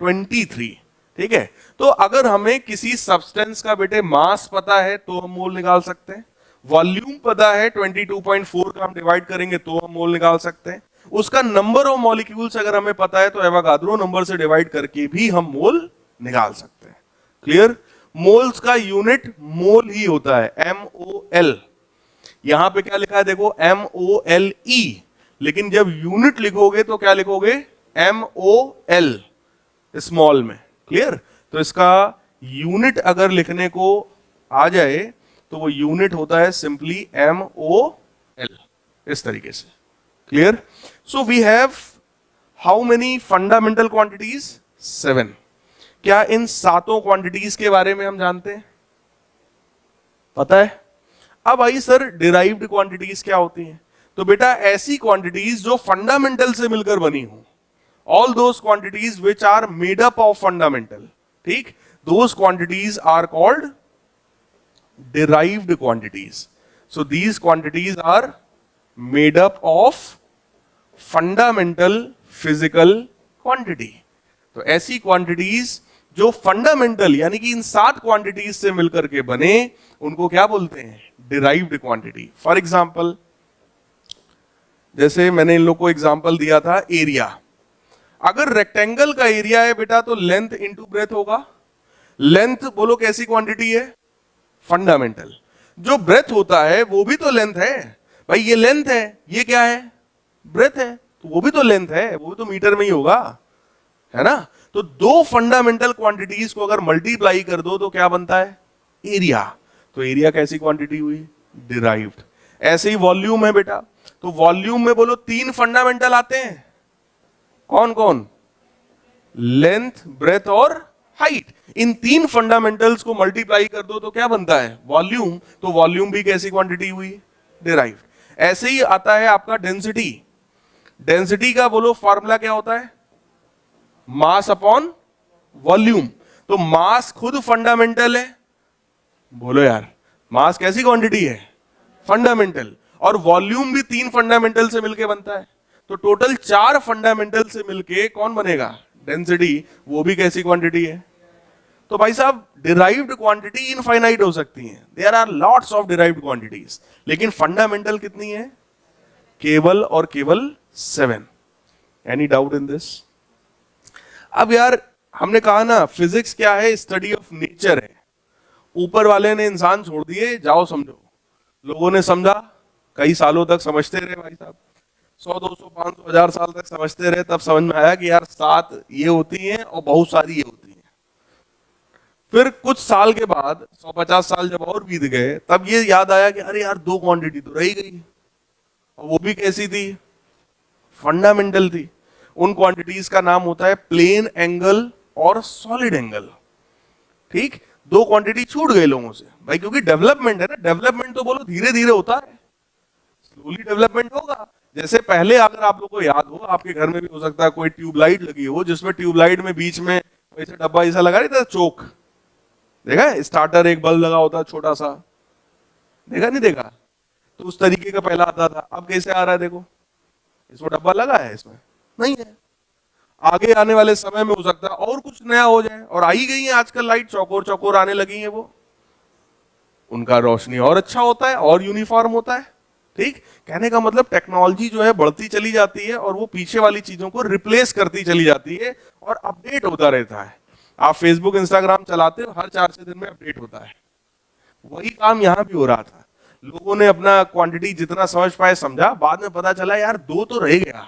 23, ठीक है। तो अगर हमें किसी सब्सटेंस का बेटे मास पता है तो हम मोल निकाल सकते हैं, वॉल्यूम पता है 22.4 का हम डिवाइड करेंगे तो हम मोल निकाल सकते हैं, उसका नंबर ऑफ मॉलिक्यूल्स अगर हमें पता है तो एवोगाद्रो नंबर से डिवाइड करके भी हम मोल निकाल सकते हैं। क्लियर? मोल्स का यूनिट मोल ही होता है, MOL। यहां पे क्या लिखा है देखो, MOLE, लेकिन जब यूनिट लिखोगे तो क्या लिखोगे? MOL स्मॉल में। क्लियर? तो इसका यूनिट अगर लिखने को आ जाए तो वो यूनिट होता है सिंपली MOL, इस तरीके से। Clear? So we have how many fundamental quantities? 7। क्या इन 7 क्वांटिटीज के बारे में हम जानते हैं? पता है? अब आई सर डिराइव्ड क्वांटिटीज क्या होती हैं? तो बेटा ऐसी क्वांटिटीज जो फंडामेंटल से मिलकर बनी हो, all those quantities which are made up of fundamental, ठीक, those quantities are called derived quantities. So these quantities are made up of fundamental physical quantity. तो ऐसी क्वांटिटीज जो फंडामेंटल यानी कि इन 7 क्वांटिटीज से मिलकर के बने उनको क्या बोलते हैं? Derived quantity. फॉर एग्जाम्पल, जैसे मैंने इन लोग को एग्जाम्पल दिया था एरिया। अगर रेक्टेंगल का एरिया है बेटा तो लेंथ इंटू ब्रेथ होगा। लेंथ बोलो कैसी क्वांटिटी है? फंडामेंटल। जो ब्रेथ होता है वो भी तो लेंथ है भाई, ये लेंथ है, ये क्या है? ब्रेथ है, तो वो भी तो लेंथ है, वो भी तो मीटर में ही होगा, है ना। तो 2 फंडामेंटल क्वांटिटीज को अगर मल्टीप्लाई कर दो तो क्या बनता है? एरिया। तो एरिया कैसी क्वांटिटी हुई? डिराइव्ड। ऐसे ही वॉल्यूम है बेटा, तो वॉल्यूम में बोलो 3 फंडामेंटल आते हैं, कौन कौन? लेंथ, ब्रेथ और हाइट। इन 3 फंडामेंटल्स को मल्टीप्लाई कर दो तो क्या बनता है? वॉल्यूम। तो वॉल्यूम भी कैसी क्वांटिटी हुई? डिराइव्ड। ऐसे ही आता है आपका डेंसिटी। डेंसिटी का बोलो फॉर्मूला क्या होता है? Mass upon volume. तो मास खुद फंडामेंटल है, बोलो यार, मास कैसी क्वांटिटी है? फंडामेंटल। और वॉल्यूम भी 3 फंडामेंटल से मिलके बनता है, तो टोटल 4 फंडामेंटल से मिलके कौन बनेगा? डेंसिटी। वो भी कैसी क्वांटिटी है? तो भाई साहब डिराइव्ड क्वांटिटी इनफाइनाइट हो सकती है, there are lots of derived quantities, लेकिन फंडामेंटल कितनी है? केवल और केवल 7। Any doubt in this? अब यार हमने कहा ना फिजिक्स क्या है? स्टडी ऑफ नेचर है। ऊपर वाले ने इंसान छोड़ दिए, जाओ समझो। लोगों ने समझा, कई सालों तक समझते रहे भाई साहब। 100, 200, 500, 1000 साल तक समझते रहे, तब समझ में आया कि यार 7 ये होती हैं और बहुत सारी ये होती हैं। फिर कुछ साल के बाद 150 साल जब और बीत गए, तब ये याद आया कि अरे यार 2 क्वांटिटी तो रह ही गई, और वो भी कैसी थी, फंडामेंटल थी। उन क्वांटिटीज का नाम होता है प्लेन एंगल और सॉलिड एंगल। ठीक, 2 क्वांटिटी छूट गए लोगों से भाई, क्योंकि डेवलपमेंट है ना, डेवलपमेंट तो बोलो धीरे धीरे होता है, स्लोली डेवलपमेंट होगा। जैसे पहले अगर आप लोगों को याद हो, आपके घर में भी हो सकता है कोई ट्यूबलाइट लगी हो, जिसमें ट्यूबलाइट में बीच में वैसे डब्बा ऐसा लगा नहीं था, चोक, देखा है, स्टार्टर एक बल्ब लगा होता छोटा सा, देखा नहीं देखा, तो उस तरीके का पहला आता था। अब कैसे आ रहा है देखो, इसमें डब्बा लगा है, इसमें नहीं है। आगे आने वाले समय में हो सकता है और कुछ नया हो जाए, और आई गई है आजकल लाइट, चौकोर चौकोर आने लगी है, वो उनका रोशनी और अच्छा होता है और यूनिफॉर्म होता है। ठीक, कहने का मतलब टेक्नोलॉजी जो है बढ़ती चली जाती है, और वो पीछे वाली चीजों को रिप्लेस करती चली जाती है, और अपडेट होता रहता है। आप फेसबुक इंस्टाग्राम चलाते हो, हर 4 से दिन में अपडेट होता है। वही काम यहां भी हो रहा था, लोगों ने अपना क्वांटिटी जितना समझ पाए समझा, बाद में पता चला यार 2 तो रह गया।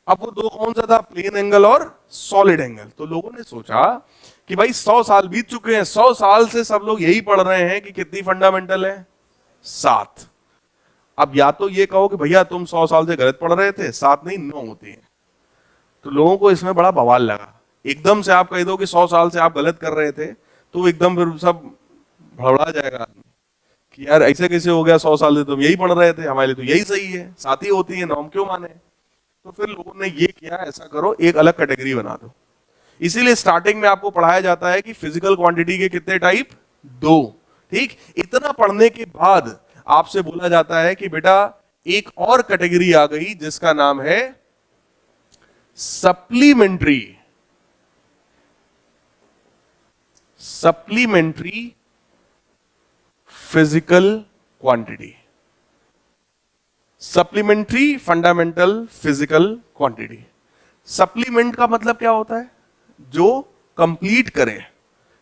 अब वो 2 कौन सा था, प्लेन एंगल और सॉलिड एंगल। तो लोगों ने सोचा कि भाई 100 साल बीत चुके हैं, 100 साल से सब लोग यही पढ़ रहे हैं कि कितनी फंडामेंटल है, 7। अब या तो ये कहो कि भैया तुम 100 साल से गलत पढ़ रहे थे, 7 नहीं 9 होती है। तो लोगों को इसमें बड़ा बवाल लगा। एकदम से आप कह दो कि 100 साल से आप गलत कर रहे थे, तो एकदम फिर सब भड़बड़ा जाएगा कि यार ऐसे कैसे हो गया, 100 साल से तुम यही पढ़ रहे थे, हमारे लिए तो यही सही है, 7 ही होती है, 9 क्यों माने। तो फिर लोगों ने ये किया, ऐसा करो एक अलग कैटेगरी बना दो। इसीलिए स्टार्टिंग में आपको पढ़ाया जाता है कि फिजिकल क्वांटिटी के कितने टाइप, 2। ठीक, इतना पढ़ने के बाद आपसे बोला जाता है कि बेटा एक और कैटेगरी आ गई जिसका नाम है supplementary physical quantity. Supplementary fundamental physical quantity. Supplement का मतलब क्या होता है, जो कंप्लीट करे।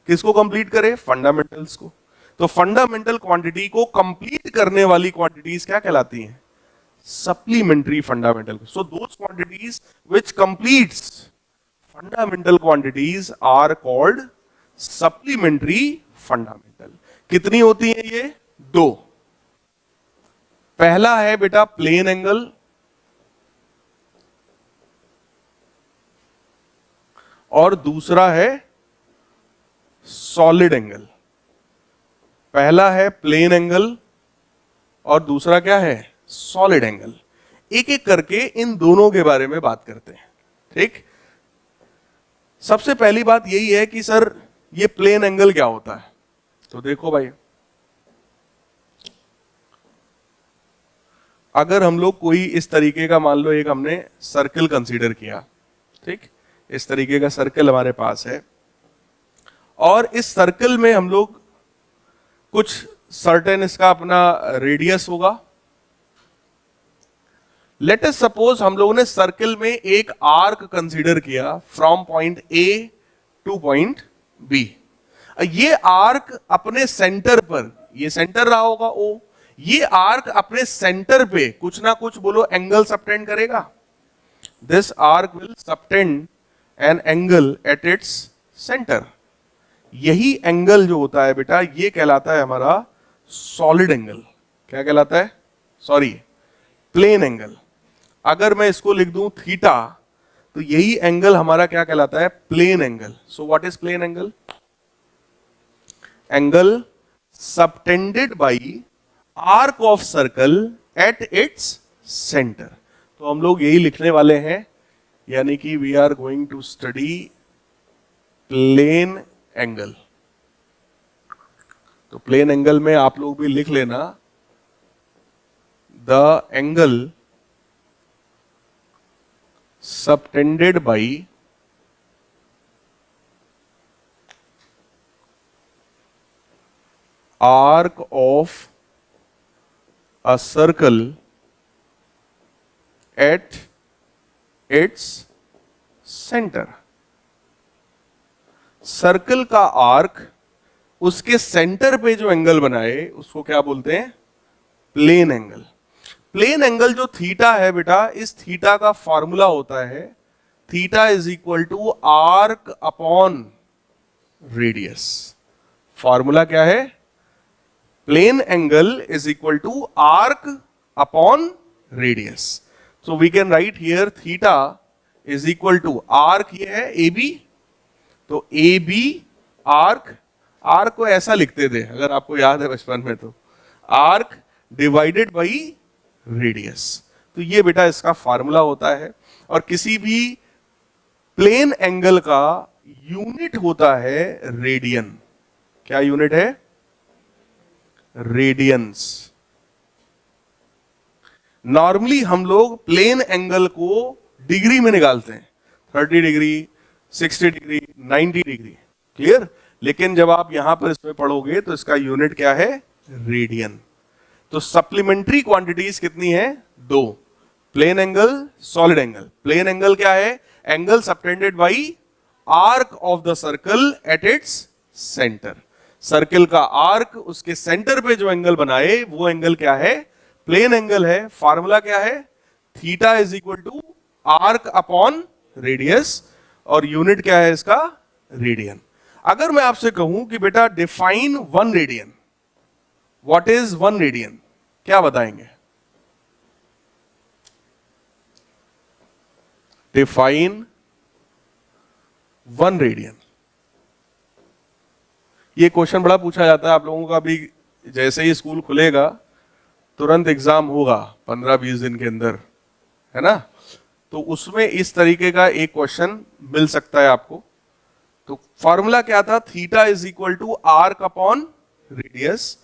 किसको कंप्लीट करे, फंडामेंटल्स को। तो फंडामेंटल क्वांटिटी को कंप्लीट करने वाली क्वांटिटीज क्या कहलाती हैं, supplementary fundamental. So those quantities which completes fundamental quantities are called supplementary fundamental. कितनी होती हैं ये, 2। पहला है बेटा प्लेन एंगल, और दूसरा है सॉलिड एंगल। पहला है प्लेन एंगल और दूसरा क्या है, सॉलिड एंगल। एक एक करके इन दोनों के बारे में बात करते हैं। ठीक, सबसे पहली बात यही है कि सर ये प्लेन एंगल क्या होता है। तो देखो भाई, अगर हम लोग कोई इस तरीके का, मान लो एक हमने सर्कल कंसीडर किया, ठीक, इस तरीके का सर्कल हमारे पास है, और इस सर्कल में हम लोग कुछ सर्टेन इसका अपना रेडियस होगा। लेट अस सपोज हम लोगों ने सर्कल में एक आर्क कंसीडर किया from point A to point B. ये आर्क अपने सेंटर पर, ये सेंटर रहा होगा ओ, ये आर्क अपने सेंटर पे कुछ ना कुछ बोलो एंगल सबटेंड करेगा। This arc will subtend an angle eight its centre. यही एंगल जो होता है बेटा, ये कहलाता है हमारा सॉलिड एंगल। क्या कहलाता है, सॉरी, प्लेन एंगल। अगर मैं इसको लिख दूं थीटा, तो यही एंगल हमारा क्या कहलाता है, plane angle. So what is plane angle, angle subtended by arc of circle at its centre. तो हम लोग यही लिखने वाले हैं, यानी कि we are going to study plane angle. तो प्लेन एंगल में आप लोग भी लिख लेना, the angle subtended by arc of a circle at its center। Circle का आर्क उसके सेंटर पे जो एंगल बनाए उसको क्या बोलते हैं, प्लेन एंगल। प्लेन एंगल जो थीटा है बेटा, इस थीटा का फॉर्मूला होता है theta is equal to arc upon radius. Formula क्या है? Plane angle is equal to arc upon radius. So we can write here theta is equal to arc, ये है ए बी, तो ए बी आर्क, आर्क को ऐसा लिखते थे अगर आपको याद है बचपन में, तो आर्क डिवाइडेड बाई रेडियस। तो ये बेटा इसका फार्मूला होता है। और किसी भी प्लेन एंगल का यूनिट होता है रेडियन। क्या यूनिट है? रेडियंस। नॉर्मली हम लोग प्लेन एंगल को डिग्री में निकालते हैं, 30 डिग्री, 60 डिग्री, 90 डिग्री, क्लियर। लेकिन जब आप यहां पर इसमें पढ़ोगे तो इसका यूनिट क्या है? रेडियन। तो सप्लीमेंट्री क्वांटिटीज कितनी है? दो, plane angle, solid angle. Plane angle क्या है? Angle subtended by arc of the circle at its centre. Circle का आर्क, उसके सेंटर पे जो एंगल बनाए वो एंगल क्या है? प्लेन एंगल है। फार्मूला क्या है? Theta is equal to arc upon radius, और यूनिट क्या है इसका? रेडियन। अगर मैं आपसे कहूं कि बेटा define 1 radian, what is 1 radian, क्या बताएंगे? Define 1 radian. ये क्वेश्चन बड़ा पूछा जाता है आप लोगों का। भी जैसे ही स्कूल खुलेगा तुरंत एग्जाम होगा 15-20 दिन के अंदर, है ना, तो उसमें इस तरीके का एक क्वेश्चन मिल सकता है आपको। तो फॉर्मूला क्या था? Theta is equal to arc upon radius.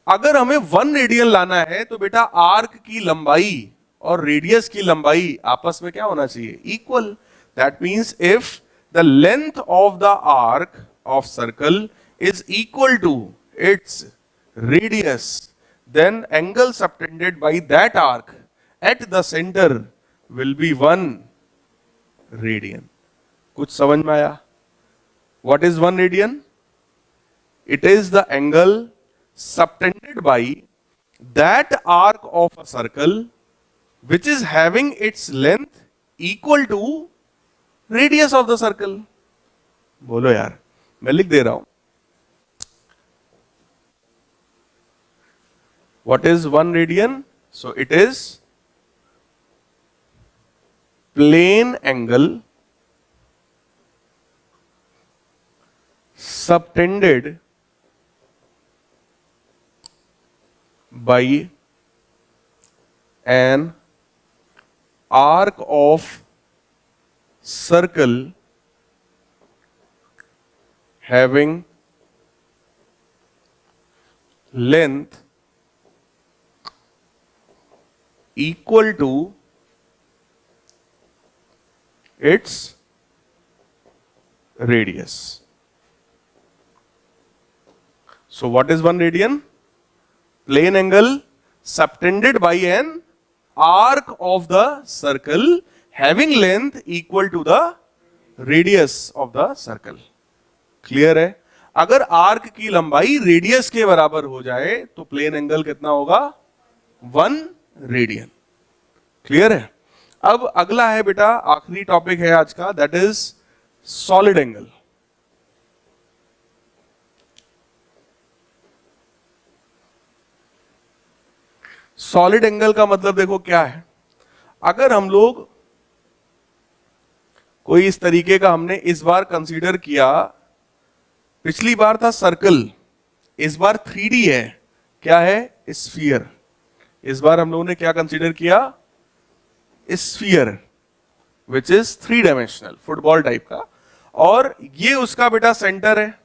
अगर हमें 1 रेडियन लाना है तो बेटा आर्क की लंबाई और रेडियस की लंबाई आपस में क्या होना चाहिए? Equal. That means if the length of the arc of circle is equal to its radius, then angle subtended by that arc at the center will be 1 radian. कुछ समझ में आया? What is 1 radian? It is the angle subtended by that arc of a circle which is having its length equal to radius of the circle. बोलो यार, मैं लिख दे रहा हूं। What is 1 radian? So it is plane angle subtended by an arc of circle having length equal to its radius. So what is 1 radian? Plane angle subtended by an arc of the circle having length equal to the radius of the circle. Clear है? अगर आर्क की लंबाई रेडियस के बराबर हो जाए तो प्लेन एंगल कितना होगा? 1 रेडियन। क्लियर है? अब अगला है बेटा, आखिरी टॉपिक है आज का, that is solid angle. Solid angle का मतलब देखो क्या है। अगर हम लोग कोई इस तरीके का, हमने इस बार कंसीडर किया, पिछली बार था सर्कल, इस बार 3D है, क्या है? स्फीयर। इस बार हम लोगों ने क्या कंसीडर किया? Sphere, which is 3 dimensional, football type का, और ये उसका बेटा सेंटर है।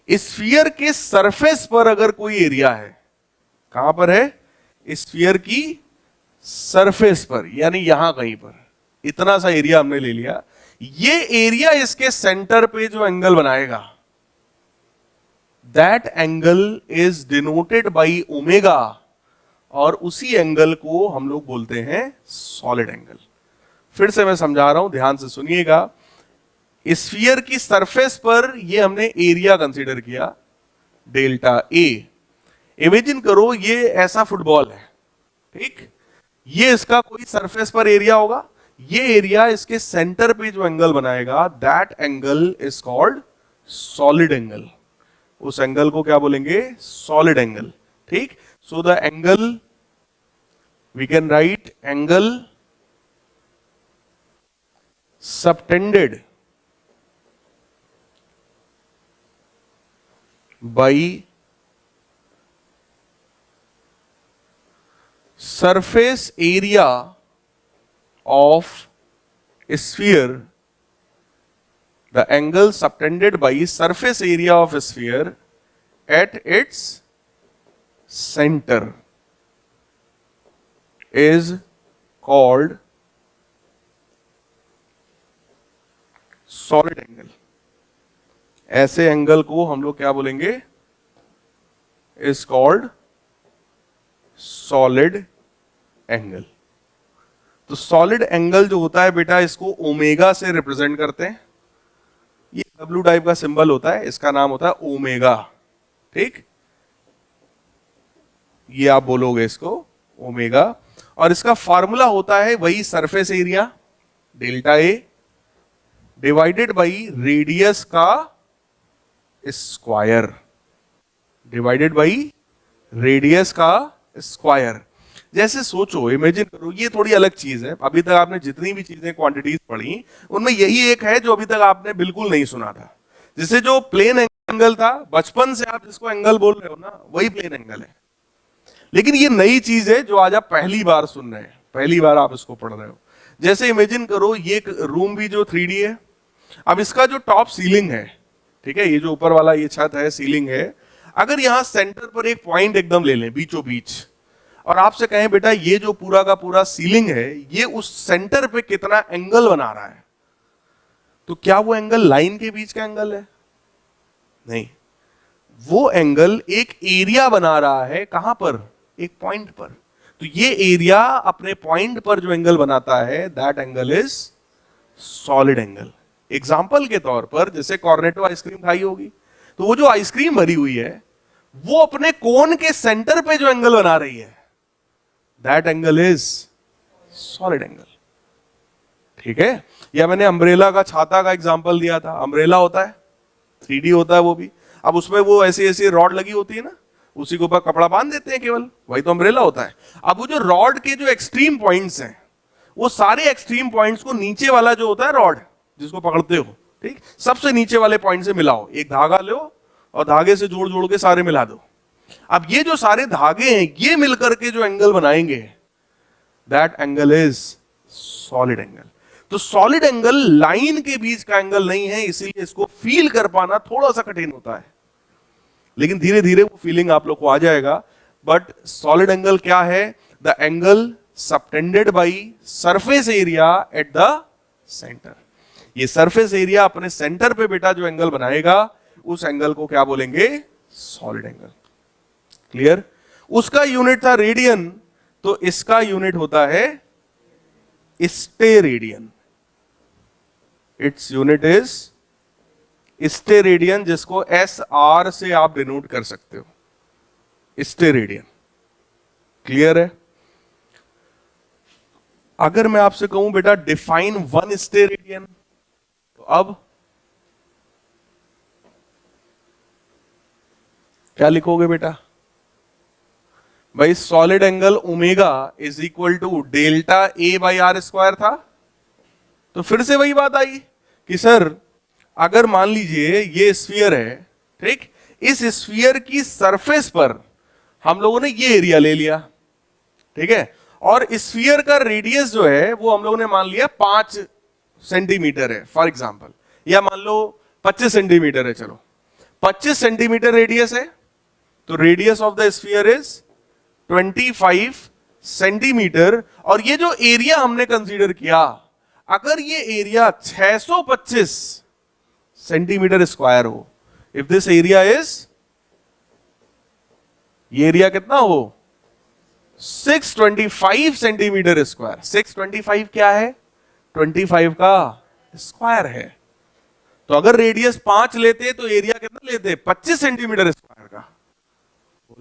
स्फीयर के सरफेस पर अगर कोई एरिया है, कहां पर है? स्फीयर की सरफेस पर, यानी यहां कहीं पर, इतना सा एरिया हमने ले लिया। ये एरिया इसके सेंटर पे जो एंगल बनाएगा, that angle is denoted by omega, और उसी एंगल को हम लोग बोलते हैं सॉलिड एंगल। फिर से मैं समझा रहा हूं, ध्यान से सुनिएगा। स्फीयर की सरफेस पर ये हमने एरिया कंसीडर किया, डेल्टा ए। इमेजिन करो ये ऐसा फुटबॉल है, ठीक, ये इसका कोई सरफेस पर एरिया होगा, ये एरिया इसके सेंटर पे जो एंगल बनाएगा that angle is called solid angle. उस एंगल को क्या बोलेंगे? Solid angle. ठीक, so the angle we can write angle subtended by surface area of sphere, the angle subtended by surface area of sphere at its center is called solid angle। ऐसे एंगल को हम लोग क्या बोलेंगे? is called solid angle. तो सॉलिड एंगल जो होता है बेटा, इसको ओमेगा से रिप्रेजेंट करते हैं। ये W टाइप का सिंबल होता है, इसका नाम होता है ओमेगा। ठीक, ये आप बोलोगे इसको ओमेगा, और इसका फॉर्मूला होता है वही surface area delta A divided by radius का स्क्वायर, डिवाइडेड बाई रेडियस का स्क्वायर। जैसे सोचो, इमेजिन करो, ये थोड़ी अलग चीज है। अभी तक आपने जितनी भी चीजें क्वांटिटीज पढ़ी उनमें यही एक है जो अभी तक आपने बिल्कुल नहीं सुना था। जैसे जो प्लेन एंगल था, बचपन से आप जिसको एंगल बोल रहे हो ना, वही प्लेन एंगल है। लेकिन ये नई चीज है जो आज आप पहली बार सुन रहे हैं, पहली बार आप इसको पढ़ रहे हो। जैसे इमेजिन करो, ये एक रूम भी जो 3D है। अब इसका जो टॉप सीलिंग है, ठीक है, ये जो ऊपर वाला ये छत है, सीलिंग है, अगर यहां सेंटर पर एक पॉइंट एकदम ले लें बीचों बीच, और आपसे कहें बेटा ये जो पूरा का पूरा सीलिंग है ये उस सेंटर पे कितना एंगल बना रहा है, तो क्या वो एंगल लाइन के बीच का एंगल है? नहीं, वो एंगल एक एरिया बना रहा है। कहां पर? एक पॉइंट पर। तो ये एरिया अपने पॉइंट पर जो एंगल बनाता है that angle is solid angle. Example के तौर पर, जैसे कॉर्नेटो आइसक्रीम खाई होगी, तो वो जो आइसक्रीम भरी हुई है वो अपने कोन के सेंटर पे जो एंगल बना रही है that angle is solid angle. ठीक है, या मैंने अम्ब्रेला का, छाता का एग्जांपल दिया था। अम्ब्रेला होता है, 3D होता है वो भी। अब उसमें वो ऐसी ऐसी रॉड लगी होती है ना, उसी के ऊपर कपड़ा बांध देते हैं केवल, वही तो अम्ब्रेला होता है। अब वो जो रॉड के जो एक्सट्रीम पॉइंट्स हैं, वो सारे एक्सट्रीम पॉइंट्स को नीचे वाला जो होता है रॉड जिसको पकड़ते हो, ठीक, सबसे नीचे वाले पॉइंट से मिलाओ। एक धागा लो और धागे से जोड़ जोड़ के सारे मिला दो। अब ये जो सारे धागे हैं ये मिलकर के जो एंगल बनाएंगे that angle is solid angle. तो सॉलिड एंगल लाइन के बीच का एंगल नहीं है, इसीलिए इसको फील कर पाना थोड़ा सा कठिन होता है, लेकिन धीरे धीरे वो फीलिंग आप लोग को आ जाएगा। बट सॉलिड एंगल क्या है? The angle subtended by surface area at the centre. ये सरफेस एरिया अपने सेंटर पे बेटा जो एंगल बनाएगा उस एंगल को क्या बोलेंगे? Solid angle. क्लियर? उसका यूनिट था रेडियन, तो इसका यूनिट होता है steradian. Its unit is steradian, जिसको SR से आप डिनोट कर सकते हो, स्टेरेडियन। क्लियर है? अगर मैं आपसे कहूं बेटा डिफाइन 1 स्टेरेडियन, तो अब क्या लिखोगे बेटा? भाई solid angle omega is equal to delta A by R square था। तो फिर से वही बात आई कि सर अगर मान लीजिए ये स्फीयर है, ठीक, इस स्फीयर की सरफेस पर हम लोगों ने ये एरिया ले लिया, ठीक है, और स्फीयर का रेडियस जो है वो हम लोगों ने मान लिया 5 सेंटीमीटर है फॉर एग्जांपल, या मान लो 25 सेंटीमीटर है। चलो 25 सेंटीमीटर रेडियस है, तो radius of the sphere is 25 centimetre. और ये जो एरिया हमने कंसीडर किया, अगर ये एरिया 625 सेंटीमीटर स्क्वायर हो, इफ दिस एरिया इज, ये एरिया कितना हो? 625 सेंटीमीटर स्क्वायर। 625 क्या है? 25 का स्क्वायर है। तो अगर रेडियस 5 लेते तो एरिया कितना लेते? 25 सेंटीमीटर स्क्वायर का।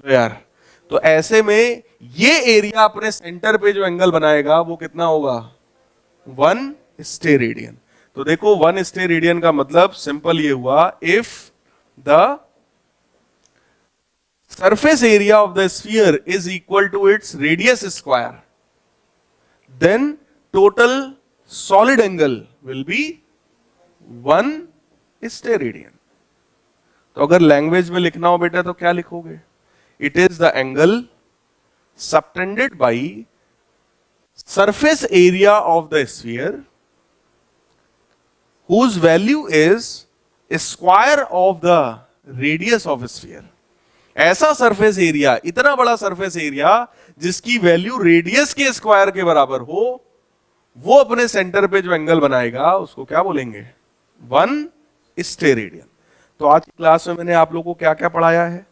यार, तो ऐसे में ये एरिया अपने सेंटर पे जो एंगल बनाएगा वो कितना होगा, 1 स्टेरेडियन। तो देखो 1 स्टेरेडियन का मतलब सिंपल ये हुआ, if the surface area of the sphere is equal to its radius square, then total solid angle will be 1 steradian. तो अगर लैंग्वेज में लिखना हो बेटा तो क्या लिखोगे, it is the angle subtended by surface area of the sphere whose value is square of the radius of sphere। ऐसा सरफेस एरिया, इतना बड़ा सरफेस एरिया जिसकी वैल्यू रेडियस के स्क्वायर के बराबर हो, वो अपने सेंटर पे जो एंगल बनाएगा उसको क्या बोलेंगे, 1 स्टेरेडियन। तो आज की क्लास में मैंने आप लोगों को क्या क्या पढ़ाया है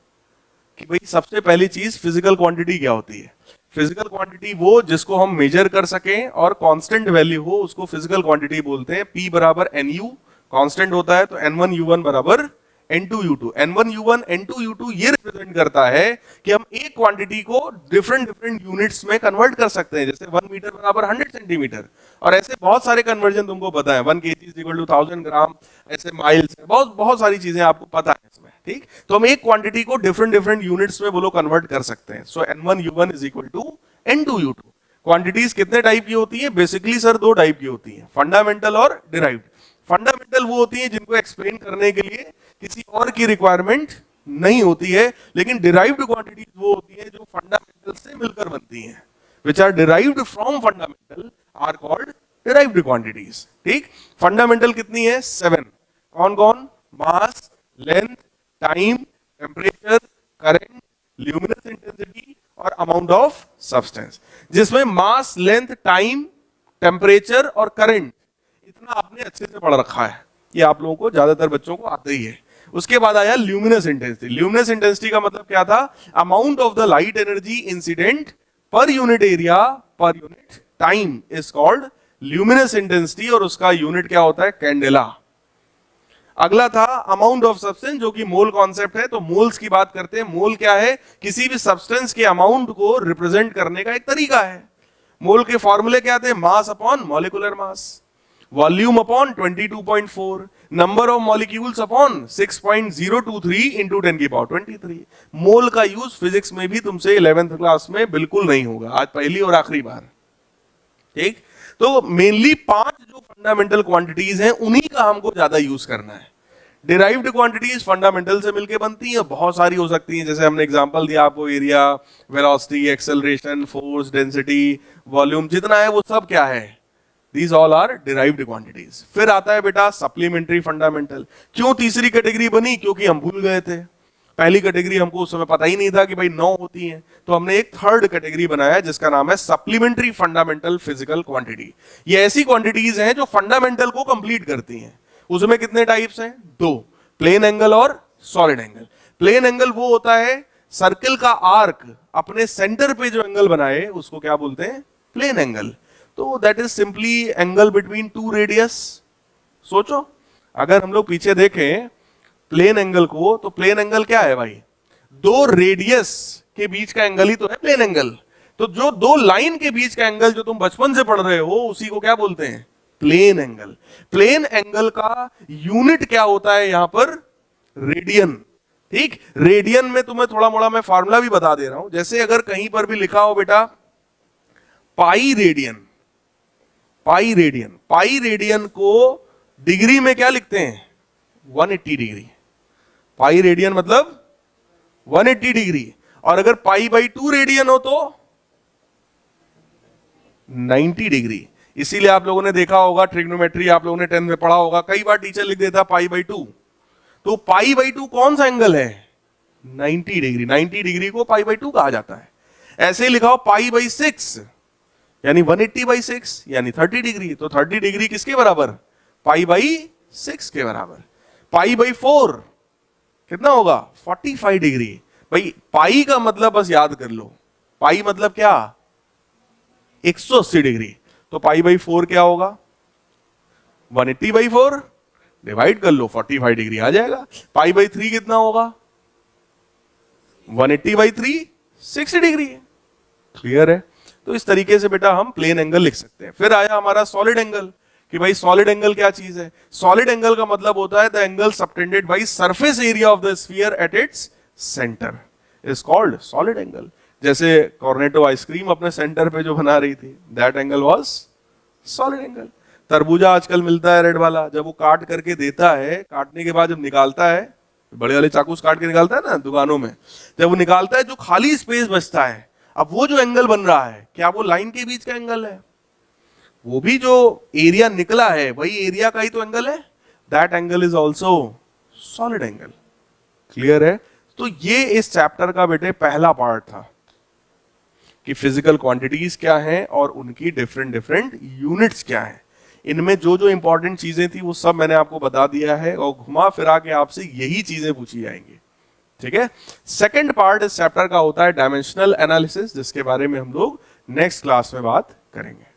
कि भाई सबसे पहली चीज फिजिकल क्वांटिटी क्या होती है। फिजिकल क्वांटिटी वो जिसको हम मेजर कर सकें और कांस्टेंट वैल्यू हो उसको फिजिकल क्वांटिटी बोलते हैं। P बराबर NU कांस्टेंट होता है, तो N1U1 बराबर N2U2। N1U1 N2U2 ये रिप्रेजेंट करता है कि हम एक क्वांटिटी को डिफरेंट डिफरेंट यूनिट्स में कन्वर्ट कर सकते हैं, जैसे 1 मीटर बराबर 100 सेंटीमीटर, और ऐसे बहुत सारे कन्वर्जन तुमको पता है, 1 kg इक्वल टू 1000 ग्राम, ऐसे माइल्स, बहुत बहुत सारी चीजें आपको पता है इसमें, ठीक। तो हम एक क्वांटिटी को डिफरेंट डिफरेंट यूनिट्स में बोलो कन्वर्ट कर सकते हैं। So N1U1 is equal to N2U2। Quantities कितने टाइप की होती है, बेसिकली सर 2 टाइप की होती है, फंडामेंटल और डिराइव्ड। फंडामेंटल वो होती है जिनको एक्सप्लेन करने के लिए किसी और की रिक्वायरमेंट नहीं होती है, लेकिन डिराइव्ड क्वांटिटीज वो होती है जो फंडामेंटल से मिलकर बनती हैं, which are derived from fundamental are called derived quantities, ठीक। फंडामेंटल कितनी है, 7। कौन कौन, mass, length, time, temperature, current, luminous intensity और अमाउंट ऑफ सब्सटेंस। जिसमें मास, लेंथ, टाइम, टेम्परेचर और करंट इतना आपने अच्छे से पढ़ रखा है, ये आप लोगों को, ज्यादातर बच्चों को आता ही है। उसके बाद आया ल्यूमिनस इंटेंसिटी। ल्यूमिनस इंटेंसिटी का मतलब क्या था, amount of the light energy incident per unit area per unit time is called luminous intensity, और उसका यूनिट क्या होता है, कैंडेला। अगला था अमाउंट ऑफ सब्सटेंस, जो कि मोल कॉन्सेप्ट है। तो मोल्स की बात करते हैं। मोल क्या है, किसी भी सब्सटेंस के अमाउंट को रिप्रेजेंट करने का एक तरीका है। मोल के फॉर्मूले क्या थे, mass upon molecular mass, volume upon 22.4, number of molecules upon 6.023 into 10 की पावर 23। मोल का यूज फिजिक्स में भी तुमसे 11th क्लास में बिल्कुल नहीं होगा, आज पहली और आखिरी बार, ठीक। तो मेनली 5 जो फंडामेंटल क्वांटिटीज हैं उन्हीं का हमको ज्यादा यूज करना है। डिराइव्ड क्वांटिटीज फंडामेंटल से मिलकर बनती हैं, बहुत सारी हो सकती हैं, जैसे हमने एग्जांपल दिया आपको, area, velocity, acceleration, force, density, volume, जितना है वो सब क्या है, These all are derived quantities। फिर आता है बेटा सप्लीमेंट्री फंडामेंटल। क्यों तीसरी कैटेगरी बनी, क्योंकि हम भूल गए थे, पहली कैटेगरी हमको उस समय पता ही नहीं था कि भाई 9 होती हैं, तो हमने एक थर्ड कैटेगरी बनाया जिसका नाम है सप्लीमेंट्री फंडामेंटल फिजिकल क्वांटिटी। ये ऐसी क्वांटिटीज हैं जो फंडामेंटल को कंप्लीट करती हैं। उसमें कितने टाइप्स हैं, 2, प्लेन एंगल और सॉलिड एंगल। प्लेन एंगल वो होता है सर्कल का आर्क अपने सेंटर पे जो एंगल बनाए उसको क्या बोलते हैं, प्लेन एंगल। तो that is simply angle between 2 radius. सोचो अगर हम लोग पीछे देखें प्लेन एंगल को, तो प्लेन एंगल क्या है भाई, 2 रेडियस के बीच का एंगल ही तो है प्लेन एंगल। तो जो 2 लाइन के बीच का एंगल जो तुम बचपन से पढ़ रहे हो उसी को क्या बोलते हैं, प्लेन एंगल। प्लेन एंगल का यूनिट क्या होता है यहां पर, रेडियन, ठीक। रेडियन में तुम्हें थोड़ा मोड़ा मैं फार्मूला भी बता दे रहा हूं। जैसे अगर कहीं पर भी लिखा हो बेटा pi radian, pi radian, pi radian को डिग्री में क्या लिखते हैं, 180 डिग्री। पाई रेडियन मतलब 180 डिग्री। और अगर पाई बाई 2 रेडियन हो तो 90 डिग्री। इसीलिए आप लोगों ने देखा होगा ट्रिग्नोमेट्री, आप लोगों ने 10th में पढ़ा होगा, कई बार टीचर लिख देता पाई बाई 2। तो पाई बाई 2 कौन सा एंगल है, 90 डिग्री। 90 डिग्री को पाई बाई 2 कहा जाता है। ऐसे ही लिखा हो पाई बाई 6 यानी 180 बाई 6 यानी 30 डिग्री। तो 30 डिग्री किसके बराबर, पाई बाई 6 के बराबर। पाई बाई 4 कितना होगा, 45 डिग्री। भाई पाई का मतलब बस याद कर लो, पाई मतलब क्या, 180 डिग्री। तो पाई बाई 4 क्या होगा, 180 बाई 4 डिवाइड कर लो, 45 डिग्री आ जाएगा। पाई बाई 3 कितना होगा, 180/3 60 डिग्री है। क्लियर है? तो इस तरीके से बेटा हम प्लेन एंगल लिख सकते हैं। फिर आया हमारा सॉलिड एंगल, कि भाई सॉलिड एंगल क्या चीज है? सॉलिड एंगल का मतलब होता है the angle subtended by surface area of the sphere eight its centre is called solid angle. जैसे कॉर्नेटो आइसक्रीम अपने सेंटर पे जो बना रही थी, that angle was solid angle. तरबूजा आजकल मिलता है रेड वाला, जब वो काट करके देता है, काटने के बाद जब निकालता है, बड़े वाले चाकू से काट के निकालता है ना दुकानों में, जब वो निकालता है जो खाली स्पेस बचता है, अब वो जो एंगल बन रहा है, क्या वो लाइन के बीच का एंगल है? वो भी जो एरिया निकला है वही एरिया का ही तो एंगल है। That angle is also solid angle. Clear है? तो ये इस चैप्टर का बेटे पहला पार्ट था कि फिजिकल क्वांटिटीज क्या हैं और उनकी डिफरेंट डिफरेंट यूनिट्स क्या हैं। इनमें जो जो इंपॉर्टेंट चीजें थी वो सब मैंने आपको बता दिया है, और घुमा फिरा के आपसे यही चीजें पूछी जाएंगी। ठीक है? सेकंड पार्ट इस चैप्टर का होता है डायमेंशनल एनालिसिस, जिसके बारे में हम लोग नेक्स्ट क्लास में बात करेंगे।